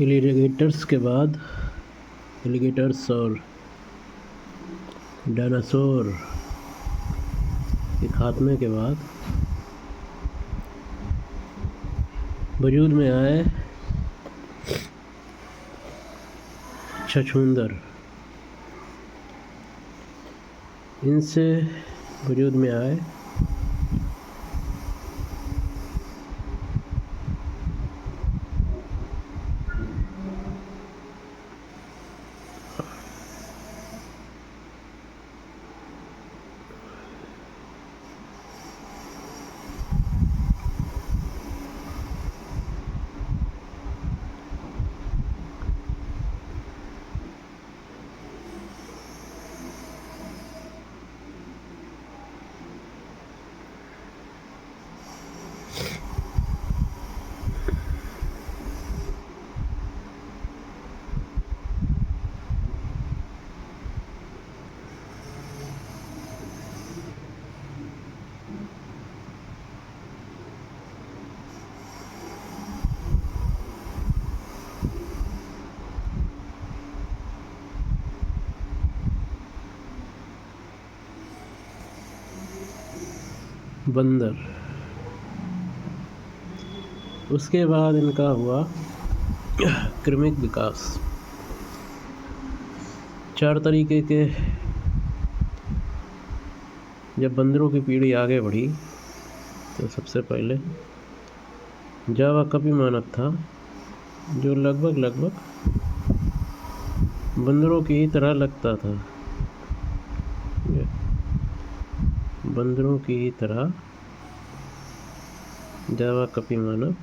Alligators के बाद alligators और डायनासोर के खात्मे के बाद वजूद में आए छछूंदर। इनसे वजूद में आए बंदर। उसके बाद इनका हुआ क्रमिक विकास। 4 तरीके के जब बंदरों की पीढ़ी आगे बढ़ी तो सबसे पहले जावा कपी मानव था, जो लगभग बंदरों की ही तरह लगता था। बंदरों की ही तरह जावा कपी मानव,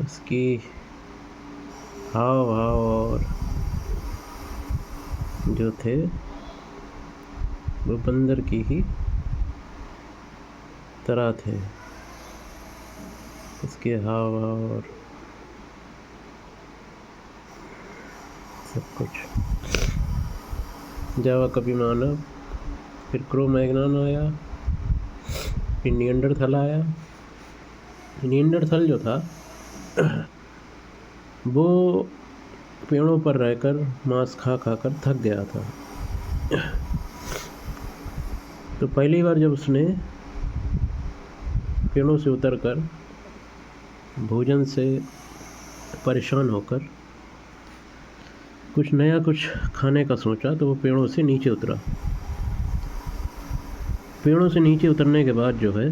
उसकी हाव भाव और जो थे वो बंदर की ही तरह थे। उसके हाव भाव और सब कुछ। जावा कपी मानव, फिर क्रो-मैग्नन आया, फिर निएंडरथल आया। निएंडरथल जो था वो पेड़ों पर रहकर मांस खा कर थक गया था। तो पहली बार जब उसने पेड़ों से उतरकर भोजन से परेशान होकर कुछ नया कुछ खाने का सोचा, तो वो पेड़ों से नीचे उतरा। पेड़ों से नीचे उतरने के बाद जो है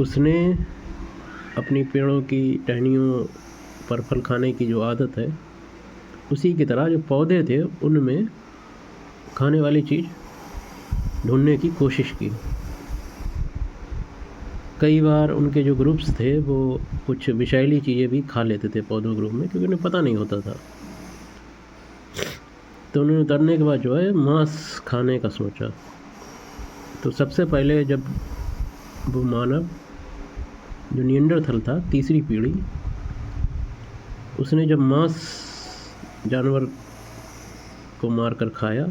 उसने अपनी पेड़ों की टहनियों पर फल खाने की जो आदत है, उसी की तरह जो पौधे थे उनमें खाने वाली चीज़ ढूंढने की कोशिश की। कई बार उनके जो ग्रुप्स थे वो कुछ विषैली चीज़ें भी खा लेते थे पौधों ग्रुप में, क्योंकि उन्हें पता नहीं होता था। तो उन्होंने उतरने के बाद जो है मांस खाने का सोचा। तो सबसे पहले जब वो मानव जो निएंडरथल था, तीसरी पीढ़ी, उसने जब मांस जानवर को मारकर खाया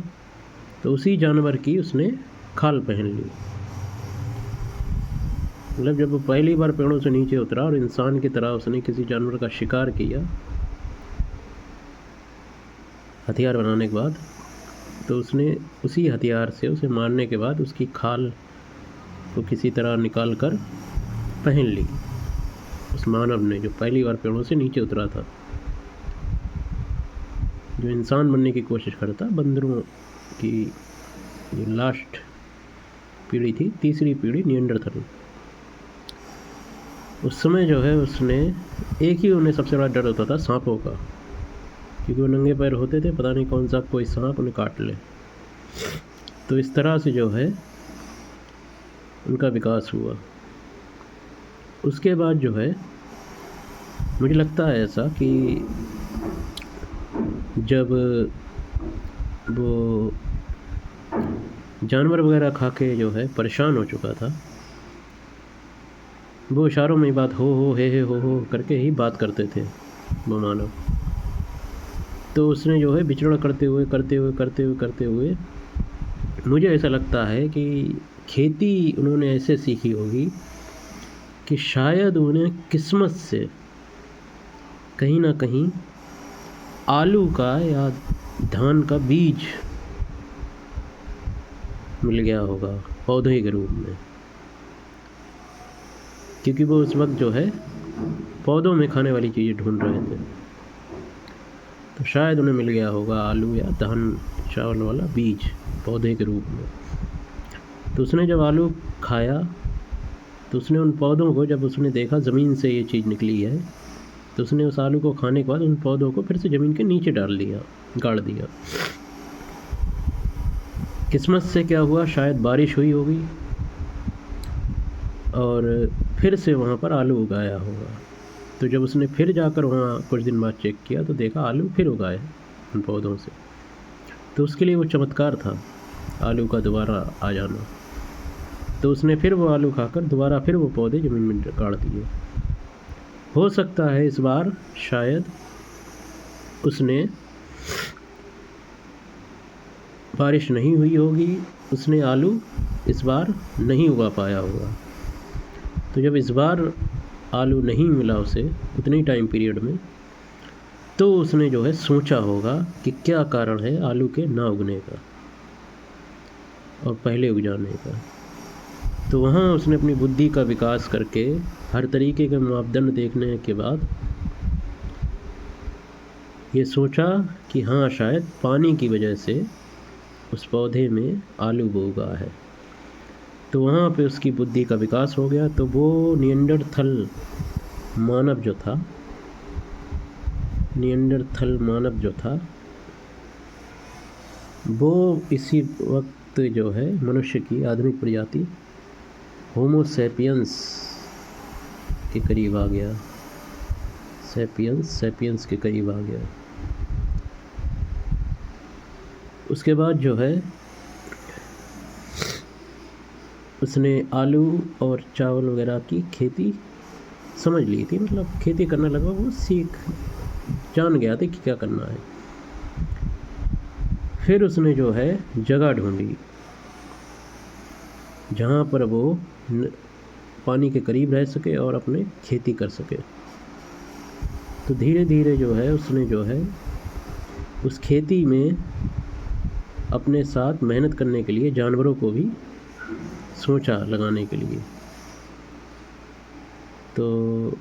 तो उसी जानवर की उसने खाल पहन ली। मतलब जब वो पहली बार पेड़ों से नीचे उतरा और इंसान की तरह उसने किसी जानवर का शिकार किया हथियार बनाने के बाद, तो उसने उसी हथियार से उसे मारने के बाद उसकी खाल को किसी तरह निकाल कर पहन ली। उस मानव ने जो पहली बार पेड़ों से नीचे उतरा था, जो इंसान बनने की कोशिश करता, बंदरों की जो लास्ट पीढ़ी थी, तीसरी पीढ़ी निएंडरथल। उस समय जो है उसने एक ही उन्हें सबसे बड़ा डर होता था सांपों का, क्योंकि वो नंगे पैर होते थे, पता नहीं कौन सा कोई सांप उन्हें काट ले। तो इस तरह से जो है उनका विकास हुआ। उसके बाद जो है मुझे लगता है ऐसा कि जब वो जानवर वगैरह खा के जो है परेशान हो चुका था, वो इशारों में ही बात हो हे हो करके ही बात करते थे वो मानव। तो उसने जो है विचरण करते हुए मुझे ऐसा लगता है कि खेती उन्होंने ऐसे सीखी होगी कि शायद उन्हें किस्मत से कहीं ना कहीं आलू का या धान का बीज मिल गया होगा पौधे के रूप में, क्योंकि वो उस वक्त जो है पौधों में खाने वाली चीज़ें ढूंढ रहे थे। तो शायद उन्हें मिल गया होगा आलू या धान चावल वाला बीज पौधे के रूप में। तो उसने जब आलू खाया तो उसने उन पौधों को, जब उसने देखा ज़मीन से ये चीज़ निकली है, तो उसने उस आलू को खाने के बाद उन पौधों को फिर से ज़मीन के नीचे डाल दिया, गाड़ दिया। किस्मत से क्या हुआ, शायद बारिश हुई होगी और फिर से वहाँ पर आलू उगाया होगा। तो जब उसने फिर जाकर वहाँ कुछ दिन बाद चेक किया तो देखा आलू फिर उगाए उन पौधों से। तो उसके लिए वो चमत्कार था आलू का दोबारा आ जाना। तो उसने फिर वो आलू खाकर दोबारा फिर वो पौधे ज़मीन में गाड़ दिए। हो सकता है इस बार शायद उसने बारिश नहीं हुई होगी, उसने आलू इस बार नहीं उगा पाया होगा। तो जब इस बार आलू नहीं मिला उसे उतनी टाइम पीरियड में, तो उसने जो है सोचा होगा कि क्या कारण है आलू के ना उगने का और पहले उग जाने का। तो वहाँ उसने अपनी बुद्धि का विकास करके हर तरीके के मापदंड देखने के बाद ये सोचा कि हाँ, शायद पानी की वजह से उस पौधे में आलू उगा है। तो वहाँ पे उसकी बुद्धि का विकास हो गया। तो वो निएंडरथल मानव जो था वो इसी वक्त जो है मनुष्य की आधुनिक प्रजाति होमो सैपियंस के करीब आ गया। सैपियंस के करीब आ गया। उसके बाद जो है उसने आलू और चावल वगैरह की खेती समझ ली थी, मतलब खेती करने लगा, वो जान गया था कि क्या करना है। फिर उसने जो है जगह ढूंढी जहाँ पर वो पानी के करीब रह सके और अपने खेती कर सके। तो धीरे धीरे जो है उसने जो है उस खेती में अपने साथ मेहनत करने के लिए जानवरों को भी सोचा लगाने के लिए। तो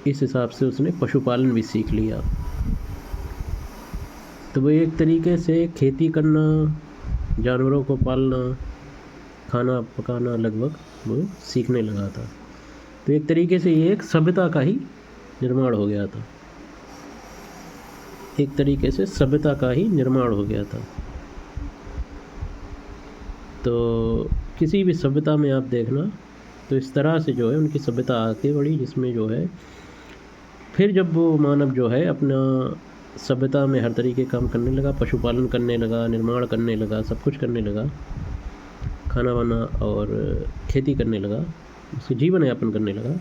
इस हिसाब से उसने पशुपालन भी सीख लिया। तो वो एक तरीके से खेती करना, जानवरों को पालना, खाना पकाना लगभग वो सीखने लगा था। तो एक तरीके से ये एक सभ्यता का ही निर्माण हो गया था। तो किसी भी सभ्यता में आप देखना तो इस तरह से जो है उनकी सभ्यता आगे बढ़ी, जिसमें जो है फिर जब वो मानव जो है अपना सभ्यता में हर तरीके काम करने लगा, पशुपालन करने लगा, निर्माण करने लगा, सब कुछ करने लगा, खाना वाना और खेती करने लगा, उसके जीवन यापन करने लगा,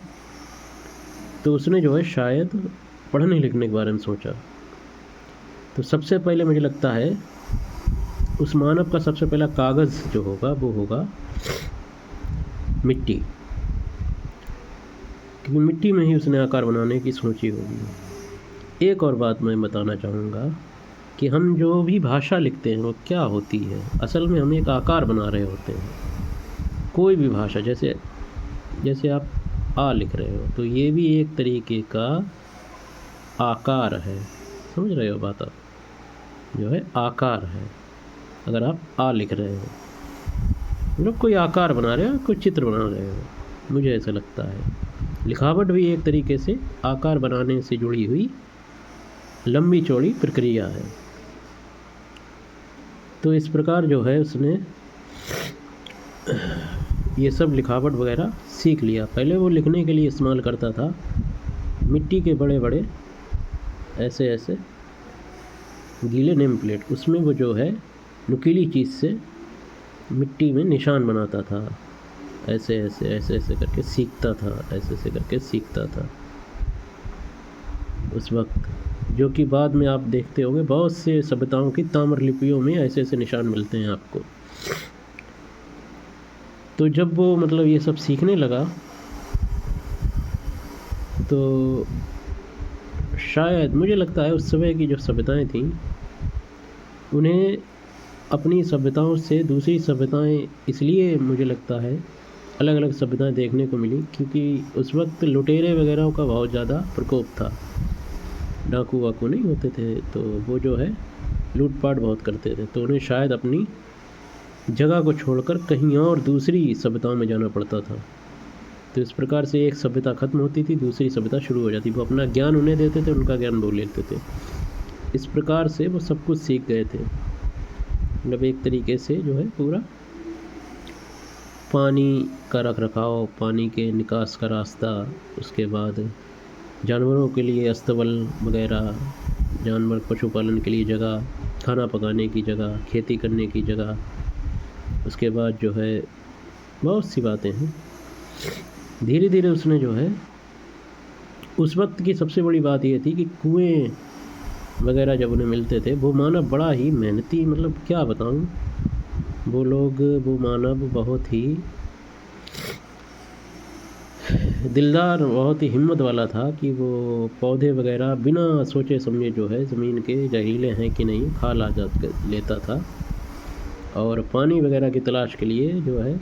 तो उसने जो है शायद पढ़ने लिखने के बारे में सोचा। तो सबसे पहले मुझे लगता है उस मानव का सबसे पहला कागज़ जो होगा वो होगा मिट्टी, क्योंकि मिट्टी में ही उसने आकार बनाने की सोची होगी। एक और बात मैं बताना चाहूँगा कि हम जो भी भाषा लिखते हैं वो क्या होती है, असल में हम एक आकार बना रहे होते हैं। कोई भी भाषा, जैसे आप आ लिख रहे हो तो ये भी एक तरीके का आकार है, समझ रहे हो बात, आप जो है आकार है। अगर आप आ लिख रहे हो मतलब कोई आकार बना रहे हो, कोई चित्र बना रहे हो, मुझे ऐसा लगता है। लिखावट भी एक तरीके से आकार बनाने से जुड़ी हुई लंबी चौड़ी प्रक्रिया है। तो इस प्रकार जो है उसने ये सब लिखावट वगैरह सीख लिया। पहले वो लिखने के लिए इस्तेमाल करता था मिट्टी के बड़े बड़े ऐसे गीले नेम प्लेट, उसमें वो जो है नुकीली चीज़ से मिट्टी में निशान बनाता था, ऐसे करके सीखता था उस वक्त, जो कि बाद में आप देखते होंगे बहुत से सभ्यताओं की ताम्र लिपियों में ऐसे निशान मिलते हैं आपको। तो जब वो मतलब ये सब सीखने लगा तो शायद मुझे लगता है उस समय की जो सभ्यताएं थीं, उन्हें अपनी सभ्यताओं से दूसरी सभ्यताएं इसलिए मुझे लगता है अलग अलग सभ्यताएं देखने को मिली क्योंकि उस वक्त लुटेरे वगैरह का बहुत ज़्यादा प्रकोप था। डाकू वाकू नहीं होते थे, तो वो जो है लूटपाट बहुत करते थे, तो उन्हें शायद अपनी जगह को छोड़कर कहीं और दूसरी सभ्यताओं में जाना पड़ता था। तो इस प्रकार से एक सभ्यता ख़त्म होती थी, दूसरी सभ्यता शुरू हो जाती। वो अपना ज्ञान उन्हें देते थे, उनका ज्ञान वो लेते थे। इस प्रकार से वो सब कुछ सीख गए थे। मतलब एक तरीके से जो है पूरा पानी का रख रखाव, पानी के निकास का रास्ता, उसके बाद जानवरों के लिए अस्तबल वगैरह, जानवर पशुपालन के लिए जगह, खाना पकाने की जगह, खेती करने की जगह, उसके बाद जो है बहुत सी बातें हैं। धीरे धीरे उसने जो है, उस वक्त की सबसे बड़ी बात ये थी कि कुएं वगैरह जब उन्हें मिलते थे, वो मानव बड़ा ही मेहनती, मतलब क्या बताऊं, वो मानव बहुत ही दिलदार, बहुत ही हिम्मत वाला था कि वो पौधे वगैरह बिना सोचे समझे जो है ज़मीन के जहीले हैं कि नहीं खाल आजाद लेता था, और पानी वगैरह की तलाश के लिए जो है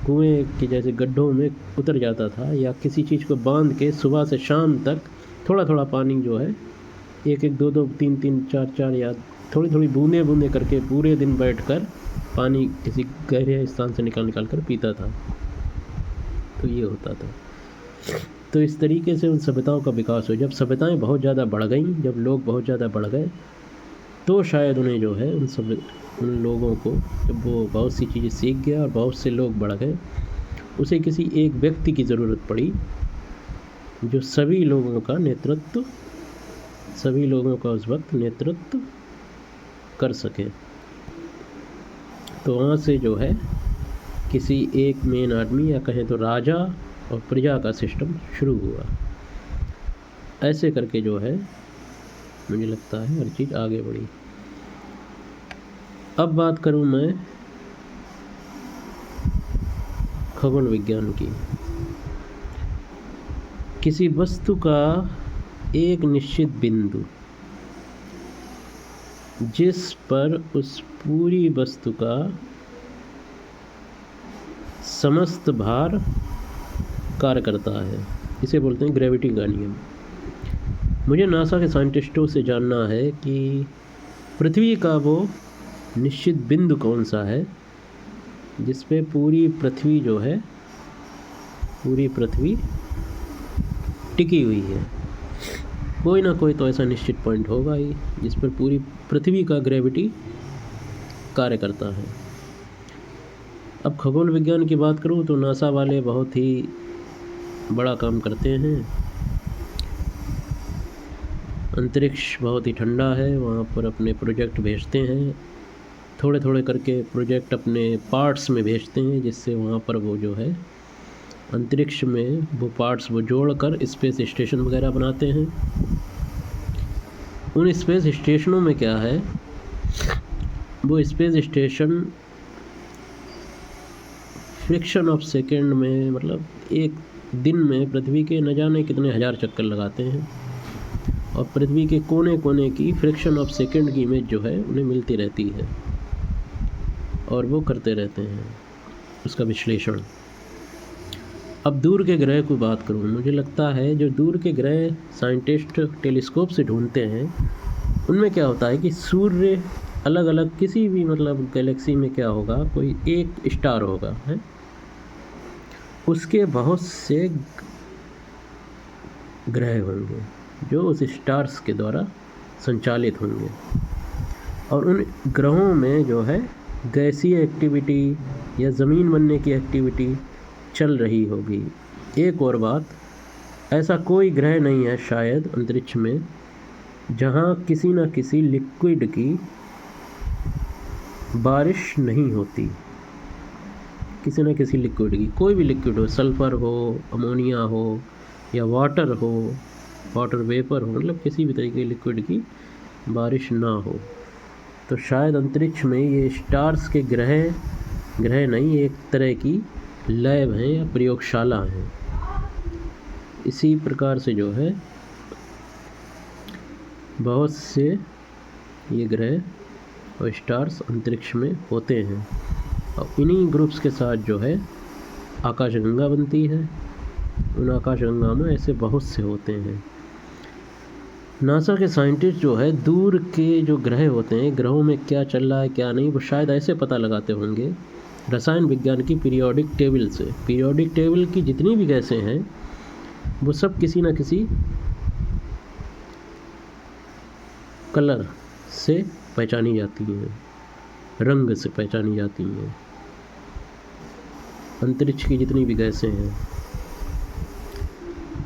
कुएं के जैसे गड्ढों में उतर जाता था, या किसी चीज़ को बांध के सुबह से शाम तक थोड़ा थोड़ा पानी जो है, एक एक दो दो तीन तीन चार चार या थोड़ी थोड़ी बूंदे बूंदे करके पूरे दिन बैठकर पानी किसी गहरे स्थान से निकाल कर पीता था। तो ये होता था। तो इस तरीके से उन सभ्यताओं का विकास हो। जब सभ्यताएं बहुत ज़्यादा बढ़ गईं, जब लोग बहुत ज़्यादा बढ़ गए, तो शायद उन्हें जो है उन लोगों को, जब वो बहुत सी चीज़ें सीख गया और बहुत से लोग बढ़ गए, उसे किसी एक व्यक्ति की ज़रूरत पड़ी जो सभी लोगों का उस वक्त नेतृत्व कर सके। तो वहाँ से जो है किसी एक मेन आदमी, या कहें तो राजा और प्रजा का सिस्टम शुरू हुआ। ऐसे करके जो है मुझे लगता है हर चीज़ आगे बढ़ी। अब बात करूं मैं खगोल विज्ञान की। किसी वस्तु का एक निश्चित बिंदु जिस पर उस पूरी वस्तु का समस्त भार कार्य करता है, इसे बोलते हैं ग्रेविटी का नियम। मुझे नासा के साइंटिस्टों से जानना है कि पृथ्वी का वो निश्चित बिंदु कौन सा है जिस पे पूरी पृथ्वी टिकी हुई है। कोई ना कोई तो ऐसा निश्चित पॉइंट होगा ही जिस पर पूरी पृथ्वी का ग्रेविटी कार्य करता है। अब खगोल विज्ञान की बात करूं तो नासा वाले बहुत ही बड़ा काम करते हैं। अंतरिक्ष बहुत ही ठंडा है, वहाँ पर अपने प्रोजेक्ट भेजते हैं, थोड़े थोड़े करके प्रोजेक्ट अपने पार्ट्स में भेजते हैं, जिससे वहाँ पर वो जो है अंतरिक्ष में वो पार्ट्स वो जोड़कर स्पेस स्टेशन वगैरह बनाते हैं। उन स्पेस स्टेशनों में क्या है, वो space station fraction of second में, मतलब एक दिन में पृथ्वी के न जाने कितने हज़ार चक्कर लगाते हैं, और पृथ्वी के कोने कोने की फ्रैक्शन ऑफ सेकेंड की इमेज जो है उन्हें मिलती रहती है, और वो करते रहते हैं उसका विश्लेषण। अब दूर के ग्रह की बात करूँ, मुझे लगता है जो दूर के ग्रह साइंटिस्ट टेलीस्कोप से ढूंढते हैं, उनमें क्या होता है कि सूर्य अलग अलग किसी भी मतलब गैलेक्सी में क्या होगा, कोई एक स्टार होगा है, उसके बहुत से ग्रह होंगे जो उस स्टार्स के द्वारा संचालित होंगे, और उन ग्रहों में जो है गैसीय एक्टिविटी या ज़मीन बनने की एक्टिविटी चल रही होगी। एक और बात, ऐसा कोई ग्रह नहीं है शायद अंतरिक्ष में जहाँ किसी न किसी लिक्विड की बारिश नहीं होती। किसी न किसी लिक्विड की, कोई भी लिक्विड हो, सल्फ़र हो, अमोनिया हो, या वाटर हो, वाटर वेपर हो, मतलब किसी भी तरीके की लिक्विड की बारिश ना हो। तो शायद अंतरिक्ष में ये स्टार्स के ग्रह नहीं, एक तरह की लैब हैं या प्रयोगशाला हैं। इसी प्रकार से जो है बहुत से ये ग्रह और स्टार्स अंतरिक्ष में होते हैं और इन्हीं ग्रुप्स के साथ जो है आकाशगंगा बनती है। उन आकाशगंगा में ऐसे बहुत से होते हैं। नासा के साइंटिस्ट जो है दूर के जो ग्रह होते हैं, ग्रहों में क्या चल रहा है क्या नहीं, वो शायद ऐसे पता लगाते होंगे रसायन विज्ञान की पीरियोडिक टेबल से। पीरियोडिक टेबल की जितनी भी गैसें हैं वो सब किसी न किसी कलर से पहचानी जाती हैं, रंग से पहचानी जाती हैं। अंतरिक्ष की जितनी भी गैसें हैं,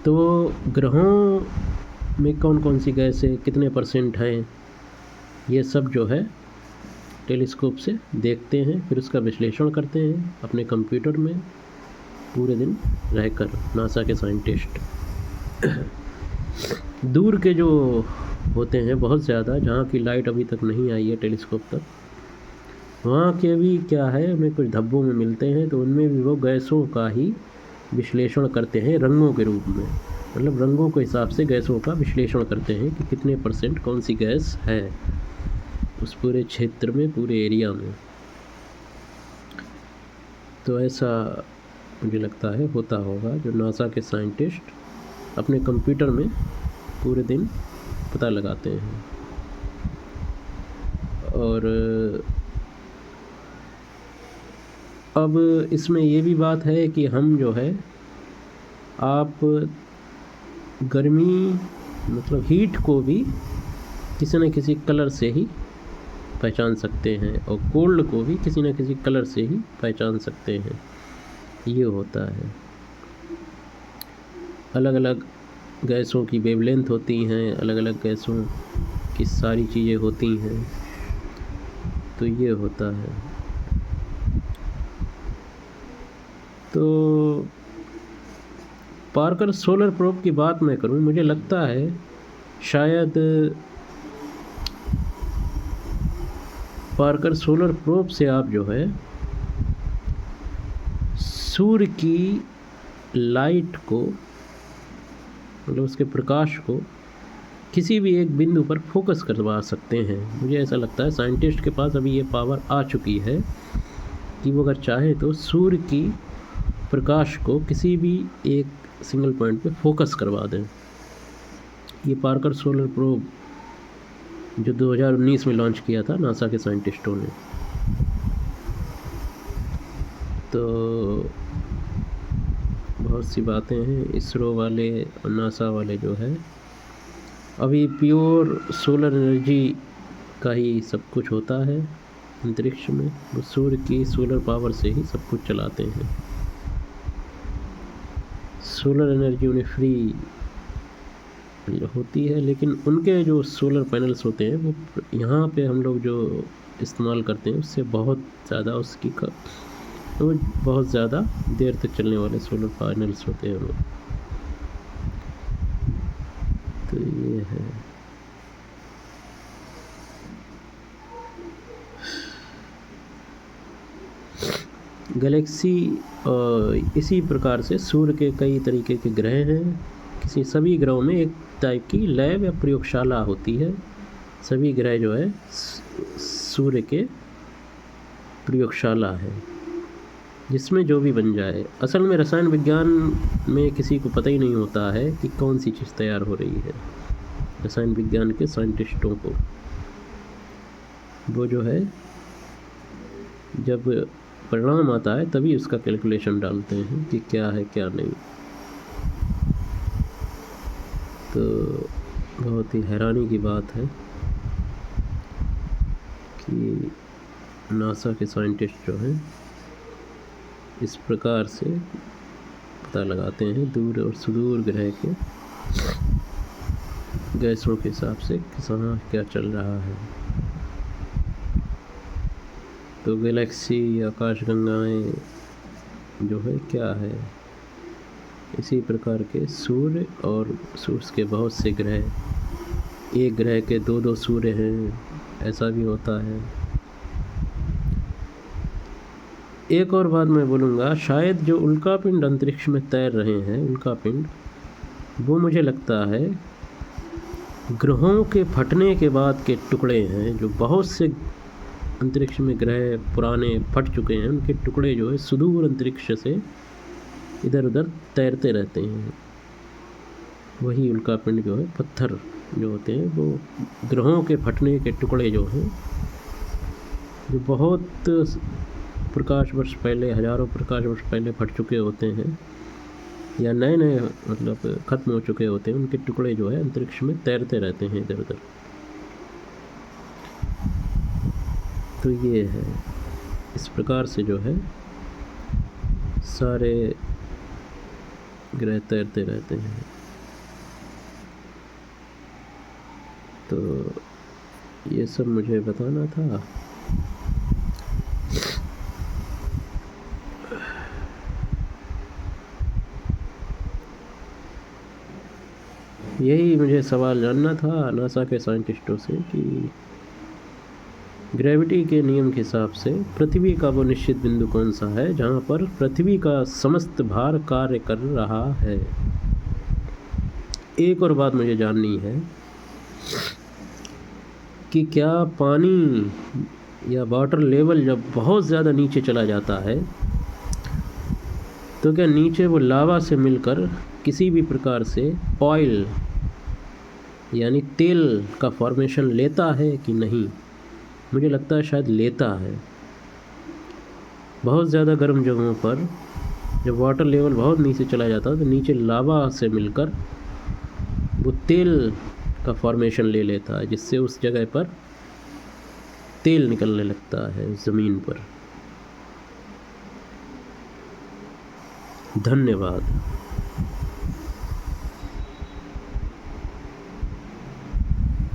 तो ग्रहों में कौन कौन सी गैसें कितने % हैं, ये सब जो है टेलीस्कोप से देखते हैं, फिर उसका विश्लेषण करते हैं अपने कंप्यूटर में पूरे दिन रहकर नासा के साइंटिस्ट। दूर के जो होते हैं बहुत ज़्यादा, जहाँ की लाइट अभी तक नहीं आई है टेलीस्कोप तक, वहाँ के भी क्या है उन्हें कुछ धब्बों में मिलते हैं, तो उनमें भी वो गैसों का ही विश्लेषण करते हैं रंगों के रूप में। मतलब रंगों के हिसाब से गैसों का विश्लेषण करते हैं कि कितने % कौन सी गैस है उस पूरे क्षेत्र में, पूरे एरिया में। तो ऐसा मुझे लगता है होता होगा जो नासा के साइंटिस्ट अपने कंप्यूटर में पूरे दिन पता लगाते हैं। और अब इसमें ये भी बात है कि हम जो है आप गर्मी मतलब हीट को भी किसी न किसी कलर से ही पहचान सकते हैं और कोल्ड को भी किसी न किसी कलर से ही पहचान सकते हैं। ये होता है। अलग अलग गैसों की वेवलेंथ होती हैं, अलग अलग गैसों की सारी चीज़ें होती हैं, तो ये होता है। तो पार्कर सोलर प्रोब की बात मैं करूं, मुझे लगता है शायद पार्कर सोलर प्रोब से आप जो है सूर्य की लाइट को मतलब उसके प्रकाश को किसी भी एक बिंदु पर फोकस करवा सकते हैं। मुझे ऐसा लगता है साइंटिस्ट के पास अभी ये पावर आ चुकी है कि वो अगर चाहे तो सूर्य की प्रकाश को किसी भी एक सिंगल पॉइंट पे फोकस करवा दें। ये पार्कर सोलर प्रोब जो 2019 में लॉन्च किया था नासा के साइंटिस्टों ने, तो बहुत सी बातें हैं। इसरो वाले और नासा वाले जो है अभी प्योर सोलर एनर्जी का ही सब कुछ होता है अंतरिक्ष में। वो सूर्य की सोलर पावर से ही सब कुछ चलाते हैं। सोलर एनर्जी उन्हें फ्री होती है, लेकिन उनके जो सोलर पैनल्स होते हैं वो यहाँ पे हम लोग जो इस्तेमाल करते हैं उससे बहुत ज़्यादा उसकी तो बहुत ज़्यादा देर तक चलने वाले सोलर पैनल्स होते हैं वो। तो ये है। गैलेक्सी इसी प्रकार से सूर्य के कई तरीके के ग्रह हैं। सभी ग्रहों में एक टाइप की लैब या प्रयोगशाला होती है। सभी ग्रह जो है सूर्य के प्रयोगशाला है जिसमें जो भी बन जाए। असल में रसायन विज्ञान में किसी को पता ही नहीं होता है कि कौन सी चीज़ तैयार हो रही है। रसायन विज्ञान के साइंटिस्टों को वो जो है जब परिणाम आता है तभी उसका कैलकुलेशन डालते हैं कि क्या है क्या नहीं। तो बहुत ही हैरानी की बात है कि नासा के साइंटिस्ट जो हैं इस प्रकार से पता लगाते हैं दूर और सुदूर ग्रह के गैसों के हिसाब से कहाँ क्या चल रहा है। तो गैलेक्सी आकाशगंगाएं जो है क्या है, इसी प्रकार के सूर्य और सूर्य के बहुत से ग्रह, एक ग्रह के 2-2 सूर्य हैं, ऐसा भी होता है। एक और बात मैं बोलूँगा, शायद जो उल्कापिंड अंतरिक्ष में तैर रहे हैं, उल्कापिंड, वो मुझे लगता है ग्रहों के फटने के बाद के टुकड़े हैं, जो बहुत से अंतरिक्ष में ग्रह पुराने फट चुके हैं, उनके टुकड़े जो है सुदूर अंतरिक्ष से इधर उधर तैरते रहते हैं। वही उल्कापिंड जो है, पत्थर जो होते हैं, वो ग्रहों के फटने के टुकड़े जो हैं, जो बहुत प्रकाश वर्ष पहले, हज़ारों प्रकाश वर्ष पहले फट चुके होते हैं, या नए नए मतलब ख़त्म हो चुके होते हैं, उनके टुकड़े जो है अंतरिक्ष में तैरते रहते हैं इधर उधर। तो ये है, इस प्रकार से जो है सारे ग्रह तैरते रहते हैं। तो ये सब मुझे बताना था। यही मुझे सवाल जानना था नासा के साइंटिस्टों से कि ग्रेविटी के नियम के हिसाब से पृथ्वी का वो निश्चित बिंदु कौन सा है जहाँ पर पृथ्वी का समस्त भार कार्य कर रहा है। एक और बात मुझे जाननी है कि क्या पानी या वाटर लेवल जब बहुत ज़्यादा नीचे चला जाता है तो क्या नीचे वो लावा से मिलकर किसी भी प्रकार से ऑयल यानी तेल का फॉर्मेशन लेता है कि नहीं? मुझे लगता है शायद लेता है। बहुत ज़्यादा गर्म जगहों पर जब वाटर लेवल बहुत नीचे चला जाता है तो नीचे लावा से मिलकर वो तेल का फॉर्मेशन ले लेता है, जिससे उस जगह पर तेल निकलने लगता है ज़मीन पर। धन्यवाद।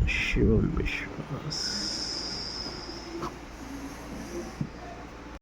शिवम विश्वास।